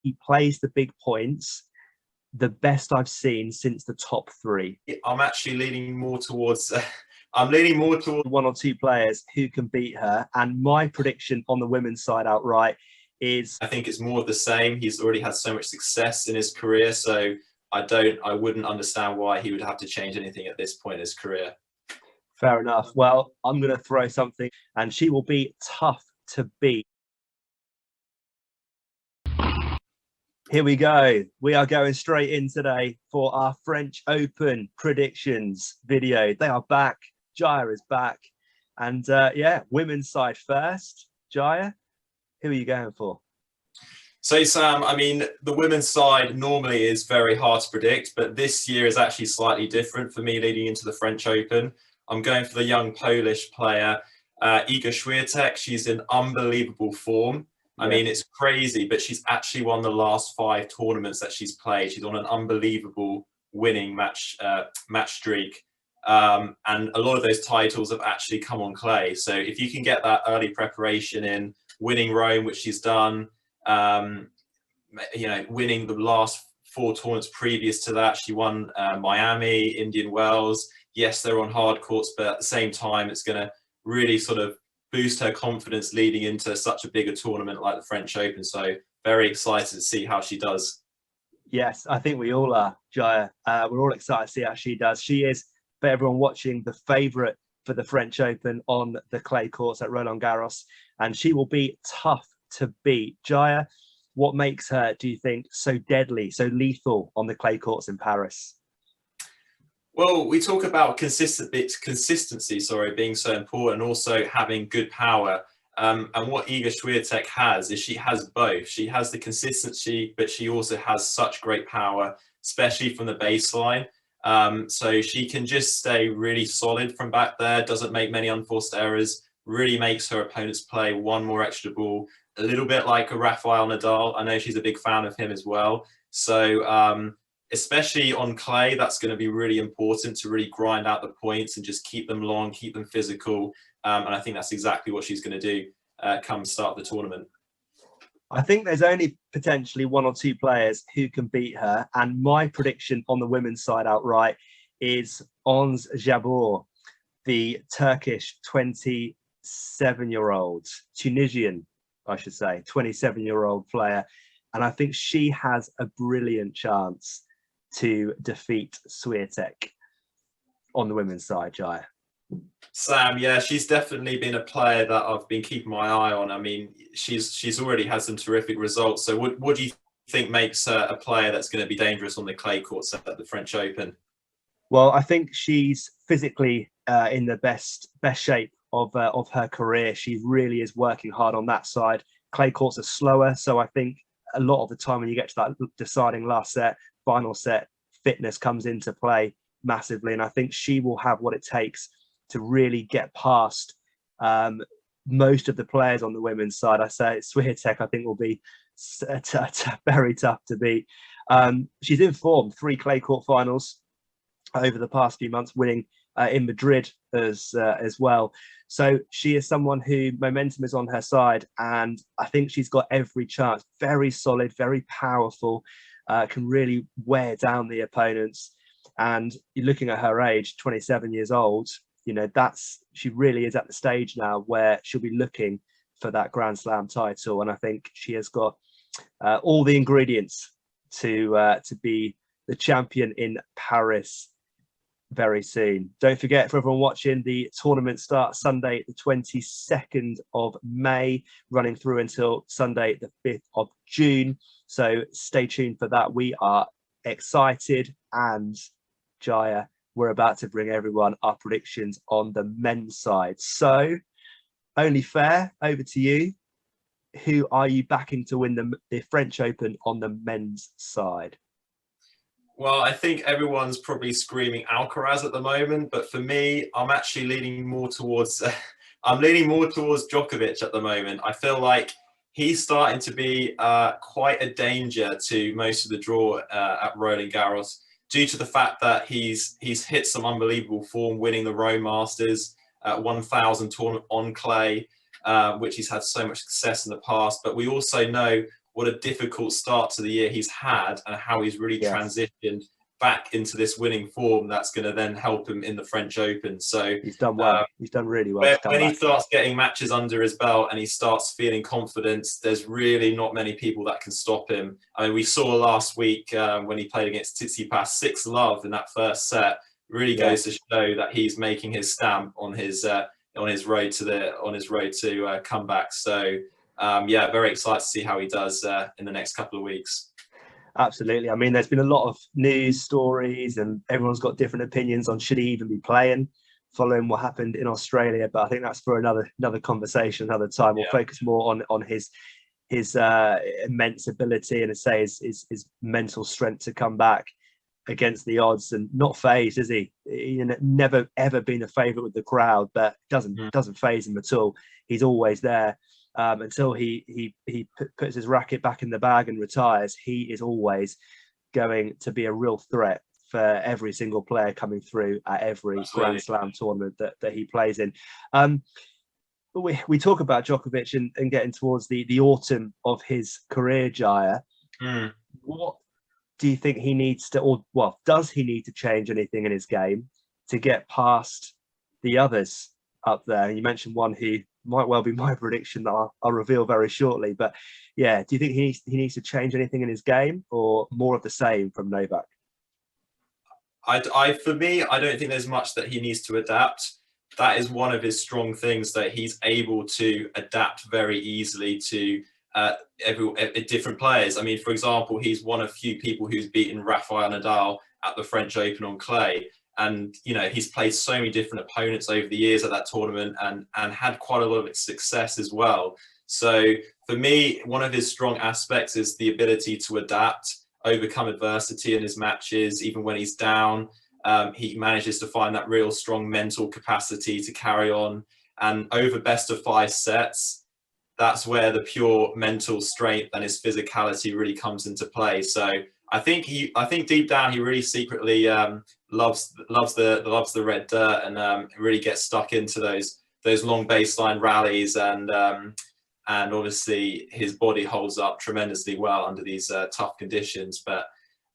he plays the big points, the best I've seen since the top three. I'm actually leaning more towards. I'm leaning more towards one or two players who can beat her. And my prediction on the women's side outright is, I think it's more of the same. He's already had so much success in his career, so I wouldn't understand why he would have to change anything at this point in his career. Fair enough. Well, I'm going to throw something, and she will be tough to beat. Here we go. We are going straight in today for our French Open predictions video. They are back. Jaya is back. And yeah, women's side first. Jaya, who are you going for? So, Sam, I mean, the women's side normally is very hard to predict, but this year is actually slightly different for me leading into the French Open. I'm going for the young Polish player, Iga Swiatek. She's in unbelievable form. I mean, it's crazy, but she's actually won the last 5 tournaments that she's played. She's on an unbelievable winning match streak. And a lot of those titles have actually come on clay. So if you can get that early preparation in, winning Rome, which she's done, you know, winning the last 4 tournaments previous to that, she won Miami, Indian Wells. Yes, they're on hard courts, but at the same time, it's going to really sort of boost her confidence leading into such a bigger tournament like the French Open. So very excited to see how she does. Yes, I think we all are, Jaya. We're all excited to see how she does. She is, for everyone watching, the favourite for the French Open on the clay courts at Roland Garros, and she will be tough to beat. Jaya, what makes her, do you think, so deadly, so lethal on the clay courts in Paris? Well, we talk about consistency, being so important, also having good power. And what Iga Swiatek has is she has both. She has the consistency, but she also has such great power, especially from the baseline. So she can just stay really solid from back there, doesn't make many unforced errors, really makes her opponents play one more extra ball, a little bit like a Rafael Nadal. I know she's a big fan of him as well. So especially on clay, that's going to be really important to really grind out the points and just keep them long, keep them physical. And I think that's exactly what she's going to do come start the tournament. I think there's only potentially 1 or 2 players who can beat her. And my prediction on the women's side outright is Ons Jabeur, the Turkish 27-year-old, Tunisian, I should say, 27-year-old player. And I think she has a brilliant chance to defeat Swiatek on the women's side, Jaya. Sam, yeah, she's definitely been a player that I've been keeping my eye on. I mean, she's already had some terrific results. So what do you think makes her a player that's going to be dangerous on the clay courts at the French Open? Well, I think she's physically in the best shape of her career. She really is working hard on that side. Clay courts are slower, so I think a lot of the time when you get to that deciding last set, final set, fitness comes into play massively, and I think she will have what it takes to really get past most of the players on the women's side. I say Swiatek, I think, will be very tough to beat. She's in form, 3 clay court finals over the past few months, winning in Madrid as well. So she is someone who momentum is on her side, and I think she's got every chance. Very solid, very powerful, can really wear down the opponents. And you're looking at her age, 27 years old, you know, she really is at the stage now where she'll be looking for that Grand Slam title. And I think she has got all the ingredients to be the champion in Paris very soon. Don't forget, for everyone watching, the tournament starts Sunday the 22nd of May, running through until Sunday the 5th of June. So stay tuned for that. We are excited, and Jaya, we're about to bring everyone our predictions on the men's side. So only fair, over to you. Who are you backing to win the French Open on the men's side? Well, I think everyone's probably screaming Alcaraz at the moment, but for me, I'm actually leaning more towards Djokovic at the moment. I feel like he's starting to be quite a danger to most of the draw at Roland Garros, due to the fact that he's hit some unbelievable form, winning the Rome Masters, 1,000 tournament on clay, which he's had so much success in the past. But we also know what a difficult start to the year he's had, and how he's really transitioned back into this winning form that's going to then help him in the French Open. So he's done well. He's done really well. When he starts getting matches under his belt and he starts feeling confidence, there's really not many people that can stop him. I mean, we saw last week when he played against Tsitsipas, 6-love in that first set. Really goes to show that he's making his stamp on his road to comeback. So very excited to see how he does in the next couple of weeks. Absolutely. I mean, there's been a lot of news stories and everyone's got different opinions on should he even be playing following what happened in Australia. But I think that's for another conversation, another time. We'll focus more on his immense ability and his mental strength to come back against the odds, and not phased, is he? Never ever been a favourite with the crowd, but doesn't phase him at all. He's always there. Until he puts his racket back in the bag and retires, he is always going to be a real threat for every single player coming through at every Grand Slam tournament that he plays in. We talk about Djokovic and getting towards the autumn of his career, Jaya. What do you think he needs to, does he need to change anything in his game to get past the others up there? You mentioned one who might well be my prediction that I'll reveal very shortly. But yeah, do you think he needs to change anything in his game, or more of the same from Novak? For me, I don't think there's much that he needs to adapt. That is one of his strong things, that he's able to adapt very easily to different players. I mean, for example, he's one of few people who's beaten Rafael Nadal at the French Open on clay. And, he's played so many different opponents over the years at that tournament and had quite a lot of success as well. So for me, one of his strong aspects is the ability to adapt, overcome adversity in his matches. Even when he's down, he manages to find that real strong mental capacity to carry on. And over best of 5 sets, that's where the pure mental strength and his physicality really comes into play. So I think deep down he really secretly loves the red dirt, and really gets stuck into those long baseline rallies, and obviously his body holds up tremendously well under these tough conditions. But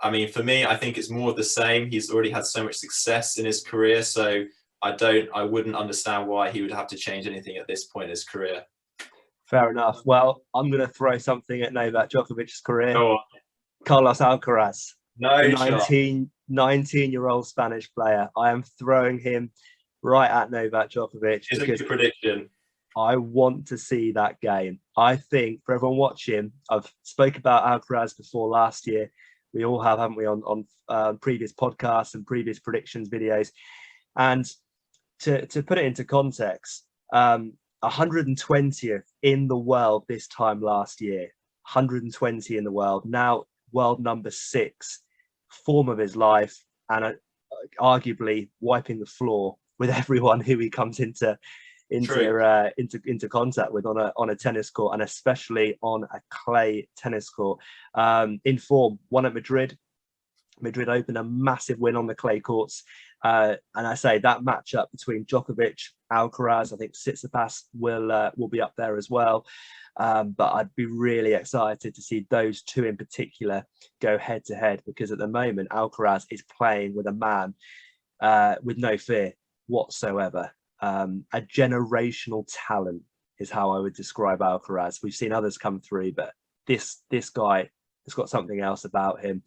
I mean, for me, I think it's more of the same. He's already had so much success in his career, so I wouldn't understand why he would have to change anything at this point in his career. Fair enough. Well, I'm going to throw something at Novak Djokovic's career. Go on. Carlos Alcaraz, no, 19-year-old Spanish player. I am throwing him right at Novak Djokovic. It's a good prediction. I want to see that game. I think for everyone watching, I've spoke about Alcaraz before last year. We all have, haven't we, on previous podcasts and previous predictions videos. And to put it into context, 120th in the world this time last year. 120 in the world. Now world number 6, form of his life, and arguably wiping the floor with everyone who he comes into contact with on a tennis court, and especially on a clay tennis court. In form, won at Madrid Open, a massive win on the clay courts. And I say that matchup between Djokovic, Alcaraz, I think Tsitsipas will be up there as well. But I'd be really excited to see those two in particular go head to head, because at the moment Alcaraz is playing with a man with no fear whatsoever. A generational talent is how I would describe Alcaraz. We've seen others come through, but this guy has got something else about him.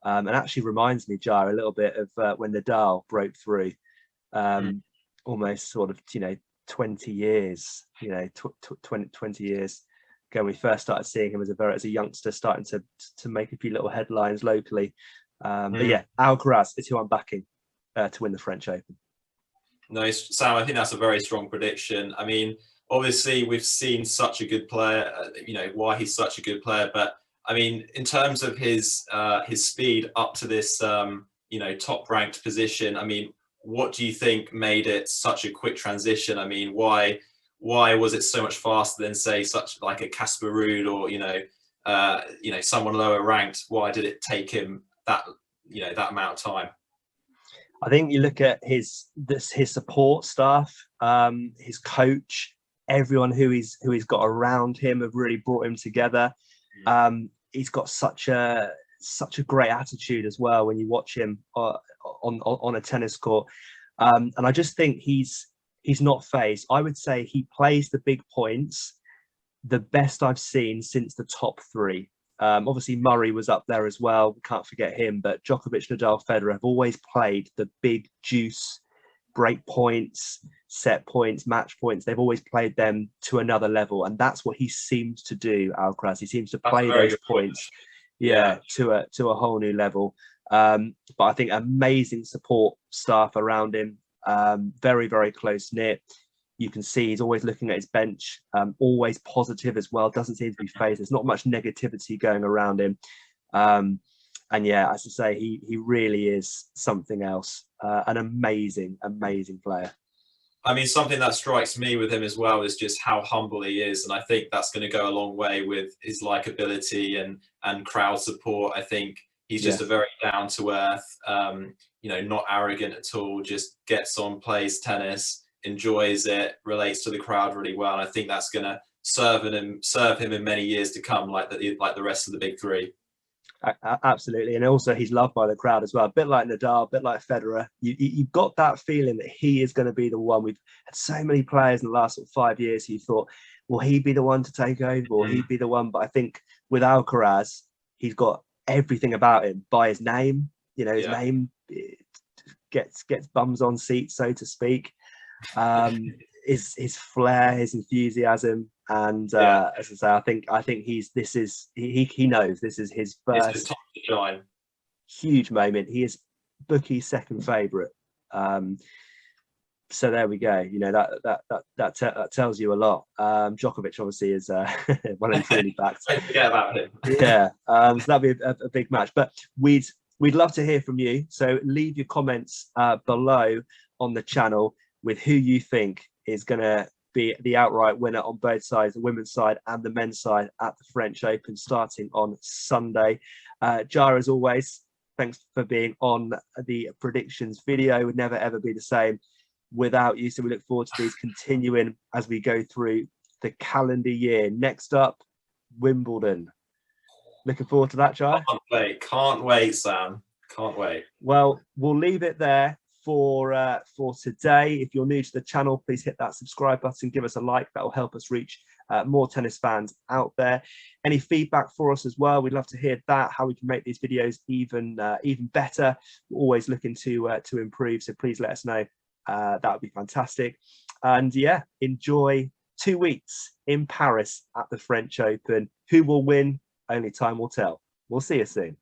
And actually reminds me, Jar, a little bit of when Nadal broke through, almost sort of 20 years, 20 years ago. We first started seeing him as a youngster, starting to make a few little headlines locally. But yeah, Alcaraz is who I'm backing to win the French Open. No, Sam, I think that's a very strong prediction. I mean, obviously we've seen such a good player, why he's such a good player, but I mean, in terms of his speed up to this, top ranked position, I mean, what do you think made it such a quick transition? I mean, why was it so much faster than, say, such like a Casper Ruud or, someone lower ranked? Why did it take him that amount of time? I think you look at his support staff, his coach, everyone who he's got around him have really brought him together. He's got such a great attitude as well when you watch him on a tennis court. And I just think he's not phased. I would say he plays the big points the best I've seen since the top three. Obviously, Murray was up there as well. We can't forget him. But Djokovic, Nadal, Federer have always played the big juice, break points, set points, match points. They've always played them to another level. And that's what he seems to do, Alcaraz. He seems to play those points, to a whole new level. But I think amazing support staff around him. Very, very close knit. You can see he's always looking at his bench, always positive as well. Doesn't seem to be phased. There's not much negativity going around him. And yeah, as I say, he really is something else. An amazing, amazing player. I mean, something that strikes me with him as well is just how humble he is. And I think that's going to go a long way with his likability and crowd support. I think he's just a very down to earth, not arrogant at all, just gets on, plays tennis, enjoys it, relates to the crowd really well. And I think that's going to serve him in many years to come, like the rest of the big three. Absolutely. And also he's loved by the crowd as well, a bit like Nadal, a bit like Federer. You've got that feeling that he is going to be the one. We've had so many players in the last 5 years who thought, will he be the one to take over, or he'd be the one? But I think with Alcaraz, he's got everything about him by his name. His name gets bums on seats, so to speak. His flair, his enthusiasm, and as I say, I think he knows this is his first time to shine. Huge moment. He is bookie's second favourite. So there we go. That tells you a lot. Djokovic obviously is well and truly back. Don't forget about him. So that'd be a big match. But we'd love to hear from you. So leave your comments below on the channel with who you think is going to be the outright winner on both sides, the women's side and the men's side at the French Open starting on Sunday. Jara, as always, thanks for being on the predictions video. It would never ever be the same without you. So we look forward to these continuing as we go through the calendar year. Next up, Wimbledon. Looking forward to that, Jara? Can't wait, Sam. Can't wait. Well, we'll leave it there for today. If you're new to the channel, please hit that subscribe button, give us a like. That will help us reach more tennis fans out there. Any feedback for us as well, we'd love to hear that, how we can make these videos even better. We're always looking to improve, so please let us know. That would be fantastic. And yeah, enjoy 2 weeks in Paris at the French Open. Who will win? Only time will tell. We'll see you soon.